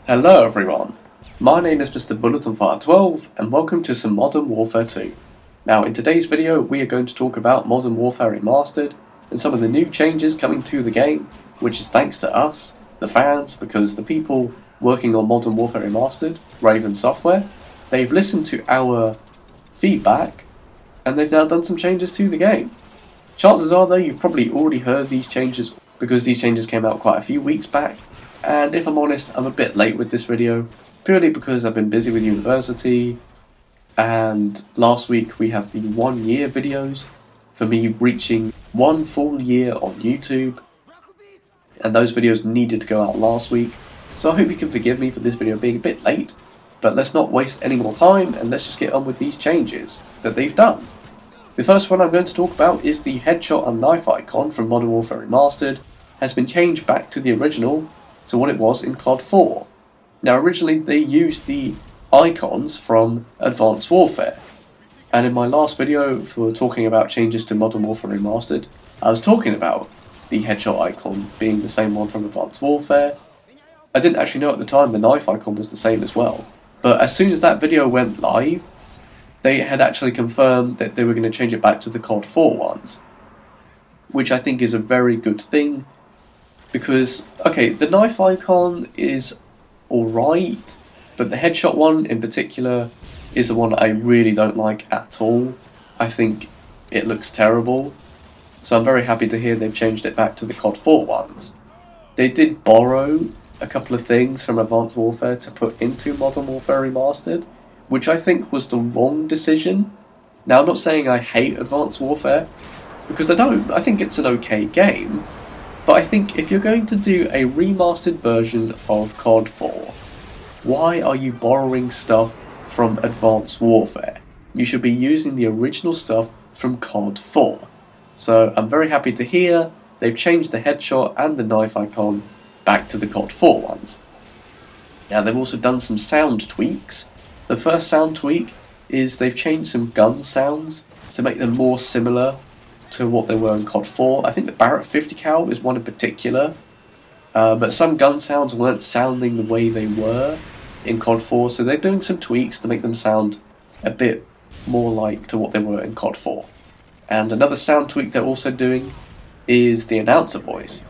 Hello everyone, my name is Mr. Bulletonfire12 and welcome to some Modern Warfare 2. Now in today's video we are going to talk about Modern Warfare Remastered and some of the new changes coming to the game, which is thanks to us, the fans, because the people working on Modern Warfare Remastered, Raven Software, they've listened to our feedback and they've now done some changes to the game. Chances are though you've probably already heard these changes because these changes came out quite a few weeks back. And if I'm honest, I'm a bit late with this video, purely because I've been busy with university, and last week we had the 1 year videos for me reaching 1 full year on YouTube, and those videos needed to go out last week, so I hope you can forgive me for this video being a bit late, but let's not waste any more time and let's just get on with these changes that they've done. The first one I'm going to talk about is the headshot and knife icon from Modern Warfare Remastered has been changed back to the original, to what it was in COD 4. Now originally they used the icons from Advanced Warfare, and in my last video for talking about changes to Modern Warfare Remastered, I was talking about the headshot icon being the same one from Advanced Warfare. I didn't actually know at the time the knife icon was the same as well, but as soon as that video went live, they had actually confirmed that they were going to change it back to the COD 4 ones, which I think is a very good thing. Because, okay, the knife icon is alright, but the headshot one in particular is the one I really don't like at all. I think it looks terrible. So I'm very happy to hear they've changed it back to the COD 4 ones. They did borrow a couple of things from Advanced Warfare to put into Modern Warfare Remastered, which I think was the wrong decision. Now, I'm not saying I hate Advanced Warfare, because I don't. I think it's an okay game. But I think if you're going to do a remastered version of COD 4, why are you borrowing stuff from Advanced Warfare? You should be using the original stuff from COD 4. So I'm very happy to hear they've changed the headshot and the knife icon back to the COD 4 ones. Now they've also done some sound tweaks. The first sound tweak is they've changed some gun sounds to make them more similar to what they were in COD 4. I think the Barrett 50 cal is one in particular, but some gun sounds weren't sounding the way they were in COD 4, so they're doing some tweaks to make them sound a bit more like to what they were in COD 4. And another sound tweak they're also doing is the announcer voice.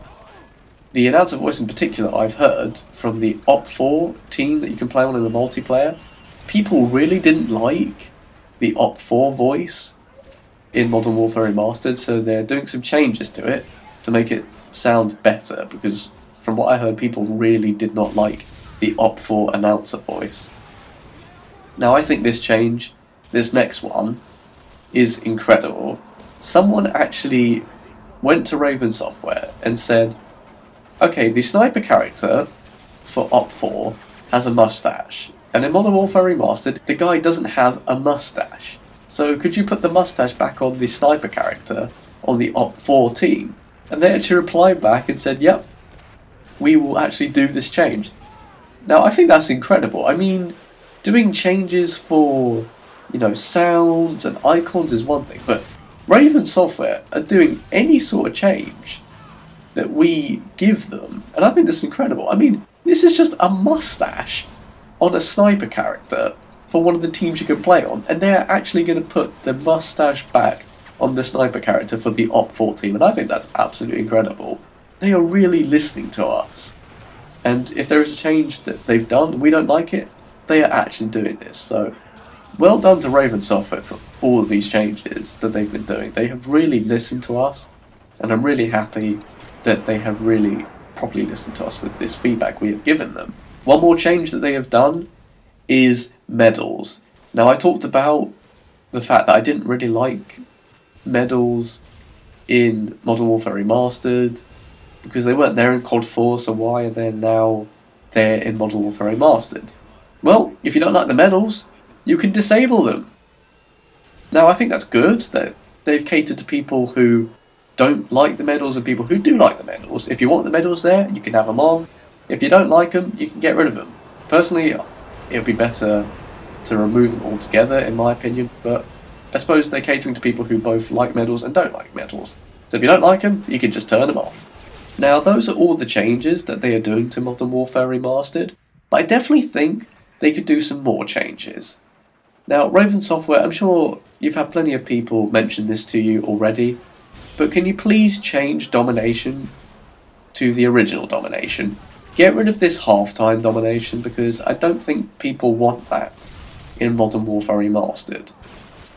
The announcer voice in particular I've heard from the Op4 team that you can play on in the multiplayer. People really didn't like the Op4 voice in Modern Warfare Remastered, so they're doing some changes to it to make it sound better, because from what I heard people really did not like the Op4 announcer voice. Now I think this change, this next one, is incredible. Someone actually went to Raven Software and said, okay, the sniper character for Op4 has a mustache, and in Modern Warfare Remastered the guy doesn't have a mustache. So could you put the mustache back on the sniper character on the Op4 team? And they actually replied back and said, yep, we will actually do this change. Now I think that's incredible. I mean, doing changes for, you know, sounds and icons is one thing, but Raven Software are doing any sort of change that we give them, and I think that's incredible. I mean, this is just a mustache on a sniper character for one of the teams you can play on, and they're actually going to put the mustache back on the sniper character for the Op4 team, and I think that's absolutely incredible. They are really listening to us, and if there is a change that they've done and we don't like it, they are actually doing this. So well done to Raven Software for all of these changes that they've been doing. They have really listened to us, and I'm really happy that they have really properly listened to us with this feedback we have given them. One more change that they have done is medals. Now I talked about the fact that I didn't really like medals in Modern Warfare Remastered because they weren't there in COD 4, so why are they now there in Modern Warfare Remastered? Well, if you don't like the medals, you can disable them. Now I think that's good that they've catered to people who don't like the medals and people who do like the medals. If you want the medals there, you can have them on. If you don't like them, you can get rid of them. Personally, it would be better to remove them altogether, in my opinion, but I suppose they're catering to people who both like medals and don't like medals. So if you don't like them, you can just turn them off. Now, those are all the changes that they are doing to Modern Warfare Remastered. but I definitely think they could do some more changes. Now, Raven Software, I'm sure you've had plenty of people mention this to you already, but can you please change domination to the original domination? Get rid of this half-time domination, because I don't think people want that in Modern Warfare Remastered.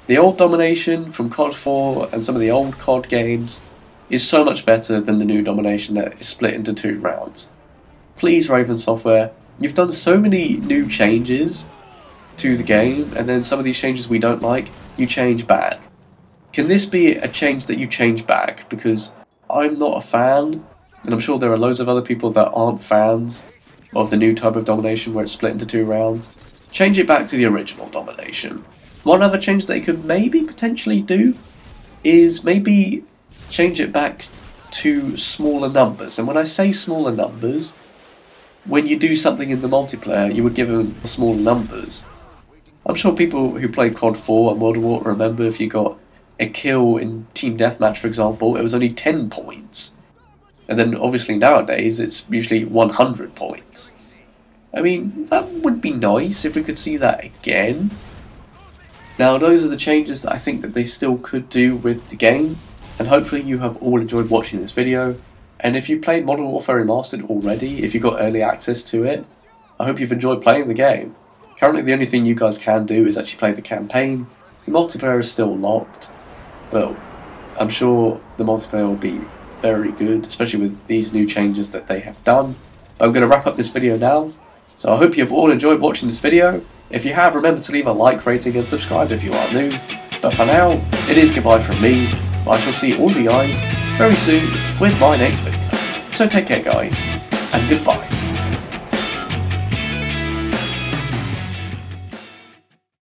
The old domination from COD 4 and some of the old COD games is so much better than the new domination that is split into 2 rounds. Please, Raven Software, you've done so many new changes to the game, and then some of these changes we don't like, you change back. Can this be a change that you change back? Because I'm not a fan, and I'm sure there are loads of other people that aren't fans of the new type of domination where it's split into 2 rounds. Change it back to the original domination. One other change they could maybe potentially do is maybe change it back to smaller numbers. And when I say smaller numbers, when you do something in the multiplayer, you would give them smaller numbers. I'm sure people who play COD 4 and Modern Warfare remember if you got a kill in Team Deathmatch, for example, it was only 10 points. And then obviously nowadays it's usually 100 points. I mean, that would be nice if we could see that again. Now, those are the changes that I think that they still could do with the game, and hopefully you have all enjoyed watching this video. And if you played Modern Warfare Remastered already, if you got early access to it, I hope you've enjoyed playing the game. Currently the only thing you guys can do is actually play the campaign. The multiplayer is still locked, but I'm sure the multiplayer will be very good, especially with these new changes that they have done. I'm going to wrap up this video now, so I hope you've all enjoyed watching this video. If you have, remember to leave a like, rating and subscribe if you are new. But for now, it is goodbye from me. I shall see all of you guys very soon with my next video. So take care guys, and goodbye.